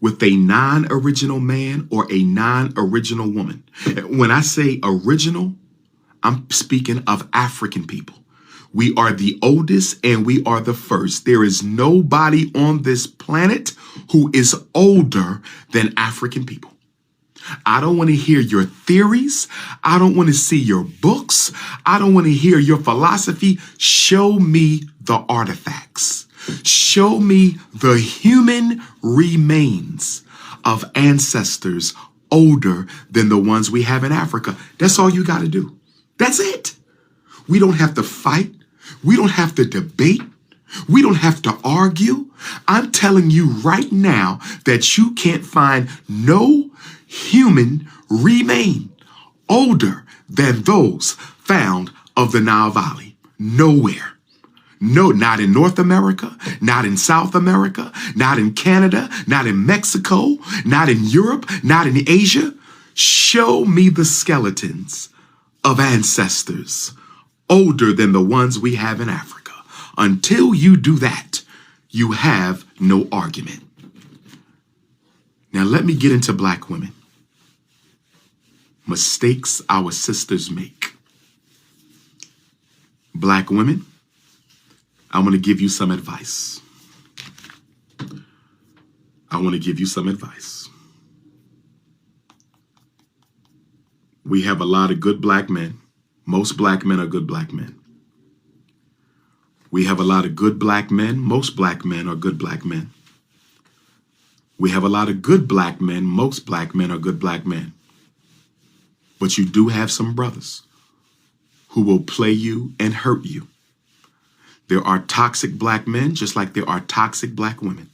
with a non-original man or a non-original woman. When I say original, I'm speaking of African people. We are the oldest and we are the first. There is nobody on this planet who is older than African people. I don't want to hear your theories. I don't want to see your books. I don't want to hear your philosophy. Show me the artifacts. Show me the human remains of ancestors older than the ones we have in Africa. That's all you got to do. That's it. We don't have to fight. We don't have to debate. We don't have to argue. I'm telling you right now that you can't find no human remain older than those found of the Nile Valley. Nowhere. No, not in North America, not in South America, not in Canada, not in Mexico, not in Europe, not in Asia. Show me the skeletons of ancestors older than the ones we have in Africa. Until you do that, you have no argument. Now let me get into black women. Mistakes our sisters make. Black women, I want to give you some advice. I want to give you some advice. We have a lot of good black men. Most black men are good black men. We have a lot of good black men. Most black men are good black men. We have a lot of good black men. Most black men are good black men. But you do have some brothers who will play you and hurt you. There are toxic black men just like there are toxic black women.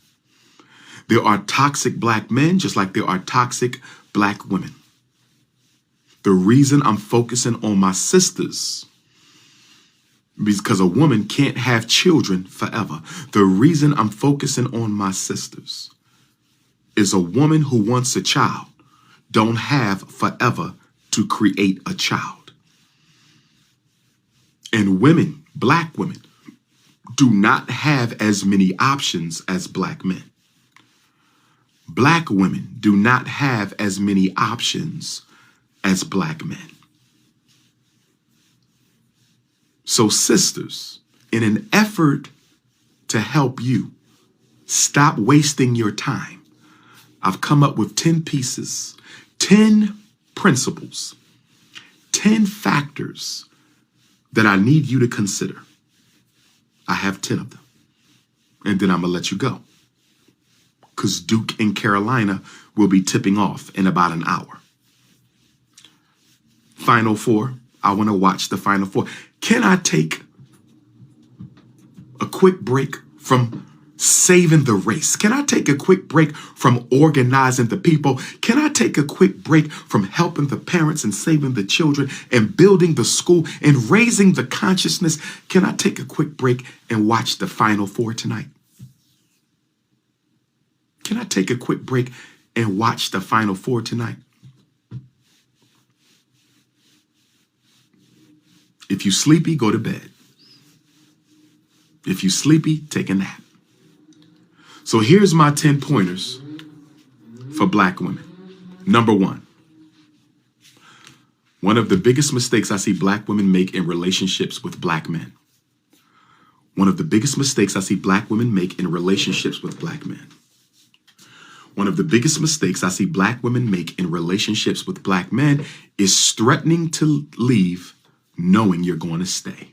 There are toxic black men just like there are toxic black women. The reason I'm focusing on my sisters is because a woman can't have children forever. The reason I'm focusing on my sisters is a woman who wants a child don't have forever to create a child. And women, black women, do not have as many options as black men. Black women do not have as many options as black men. So sisters, in an effort to help you stop wasting your time, I've come up with 10 pieces, 10 principles, 10 factors that I need you to consider. I have 10 of them. And then I'm going to let you go. Because Duke and Carolina will be tipping off in about an hour. Final four. I want to watch the final four. Can I take a quick break from saving the race? Can I take a quick break from organizing the people? Can I take a quick break from helping the parents and saving the children and building the school and raising the consciousness? Can I take a quick break and watch the final four tonight? Can I take a quick break and watch the final four tonight? If you're sleepy, go to bed. If you're sleepy, take a nap. So here's my 10 pointers for black women. Number one of the biggest mistakes I see black women make in relationships with black men. One of the biggest mistakes I see black women make in relationships with black men. One of the biggest mistakes I see black women make in relationships with black men is threatening to leave knowing you're going to stay.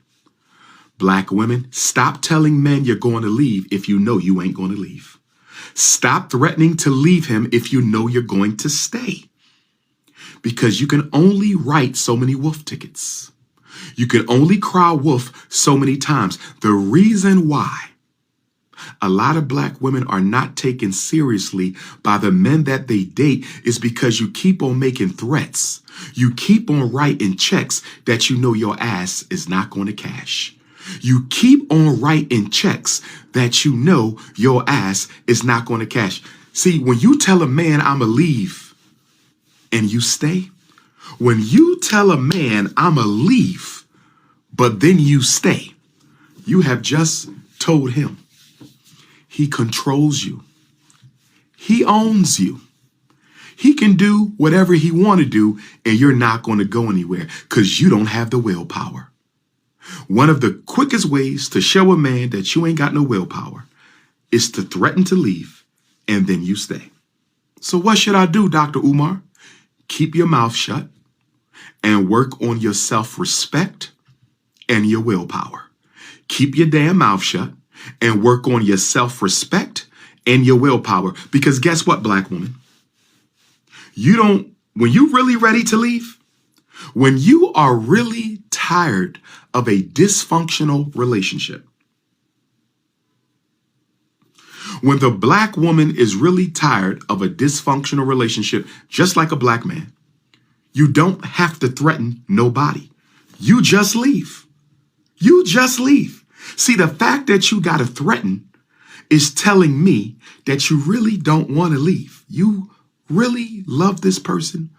Black women, stop telling men you're going to leave if you know you ain't going to leave. Stop threatening to leave him if you know you're going to stay. Because you can only write so many wolf tickets. You can only cry wolf so many times. The reason why a lot of black women are not taken seriously by the men that they date is because you keep on making threats. You keep on writing checks that you know your ass is not going to cash. You keep on writing checks that you know your ass is not going to cash. See, when you tell a man I'ma leave and you stay, when you tell a man I'ma leave, but then you stay, you have just told him he controls you. He owns you. He can do whatever he want to do, and you're not going to go anywhere because you don't have the willpower. One of the quickest ways to show a man that you ain't got no willpower is to threaten to leave, and then you stay. So what should I do, Dr. Umar? Keep your mouth shut and work on your self-respect and your willpower. Keep your damn mouth shut and work on your self-respect and your willpower. Because guess what, black woman? When you're really ready to leave, when you are really tired of a dysfunctional relationship, when the black woman is really tired of a dysfunctional relationship, just like a black man, you don't have to threaten nobody. You just leave. You just leave. See, the fact that you got to threaten is telling me that you really don't want to leave. You really love this person,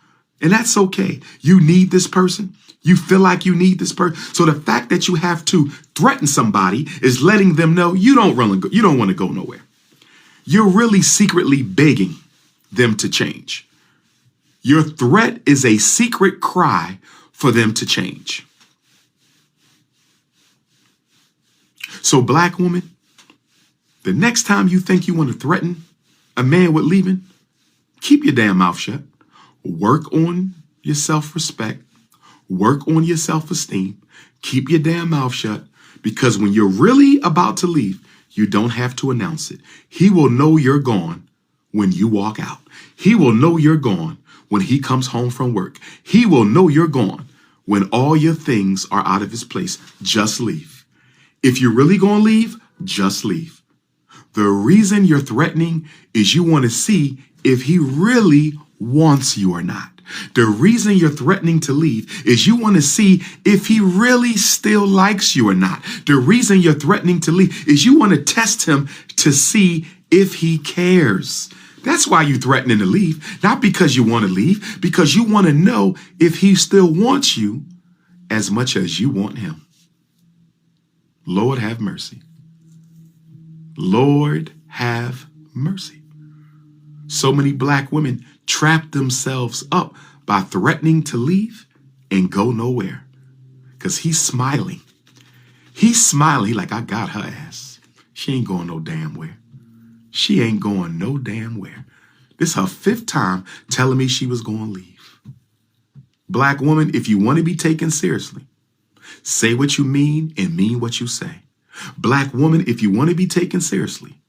and that's okay. You need this person. You feel like you need this person. So the fact that you have to threaten somebody is letting them know you don't want to go nowhere. You're really secretly begging them to change. Your threat is a secret cry for them to change. So black woman, the next time you think you want to threaten a man with leaving, keep your damn mouth shut. Work on your self-respect. Work on your self-esteem. Keep your damn mouth shut, because when you're really about to leave, you don't have to announce it. He will know you're gone when you walk out. He will know you're gone when he comes home from work. He will know you're gone when all your things are out of his place. Just leave. If you're really going to leave, just leave. The reason you're threatening is you want to see if he really wants you or not. The reason you're threatening to leave is you want to see if he really still likes you or not. The reason you're threatening to leave is you want to test him to see if he cares. That's why you're threatening to leave, not because you want to leave, because you want to know if he still wants you as much as you want him. Lord have mercy. Lord have mercy. So many black women trap themselves up by threatening to leave and go nowhere. Because he's smiling. He's smiling. He like, I got her ass. She ain't going no damn where. She ain't going no damn where. This is her 5th time telling me she was going to leave. Black woman, if you want to be taken seriously, say what you mean and mean what you say. Black woman, if you want to be taken seriously,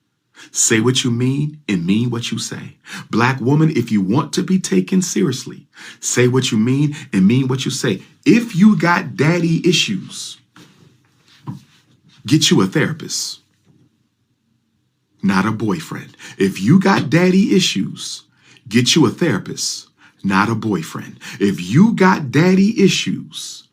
say what you mean and mean what you say. Black woman, if you want to be taken seriously, say what you mean and mean what you say. If you got daddy issues, get you a therapist, not a boyfriend. If you got daddy issues, get you a therapist, not a boyfriend. If you got daddy issues,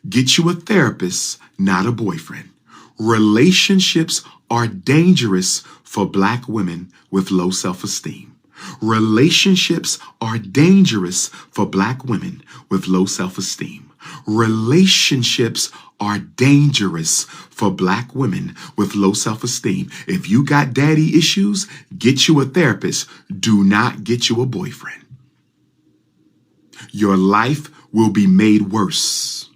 get you a therapist, not a boyfriend. Relationships are dangerous for black women with low self-esteem. Relationships are dangerous for black women with low self-esteem. Relationships are dangerous for black women with low self-esteem. If you got daddy issues, get you a therapist. Do not get you a boyfriend. Your life will be made worse.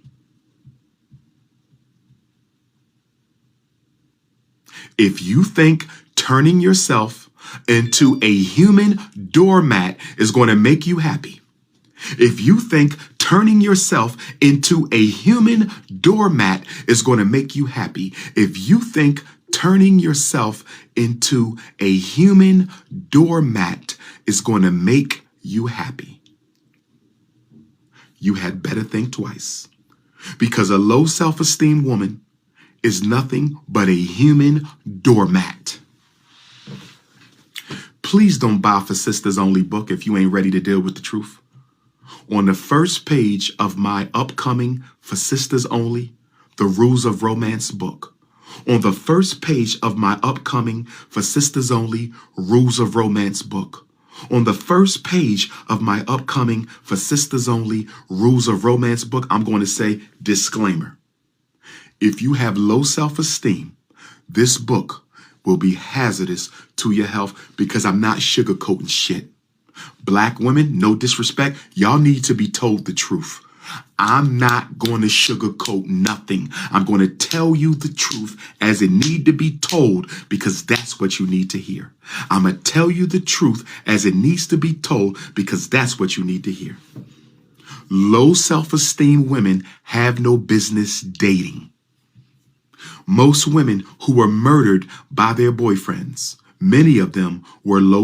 If you think turning yourself into a human doormat is going to make you happy, if you think turning yourself into a human doormat is going to make you happy, if you think turning yourself into a human doormat is going to make you happy, you had better think twice, because a low self-esteem woman is nothing but a human doormat. Please don't buy For Sisters Only book if you ain't ready to deal with the truth. On the first page of my upcoming For Sisters Only the Rules of Romance book. On the first page of my upcoming For Sisters Only Rules of Romance book. On the first page of my upcoming For Sisters Only Rules of Romance book, I'm going to say disclaimer. If you have low self-esteem, this book will be hazardous to your health because I'm not sugarcoating shit. Black women, no disrespect, y'all need to be told the truth. I'm not going to sugarcoat nothing. I'm going to tell you the truth as it need to be told because that's what you need to hear. I'm going to tell you the truth as it needs to be told because that's what you need to hear. Low self-esteem women have no business dating. Most women who were murdered by their boyfriends, many of them were low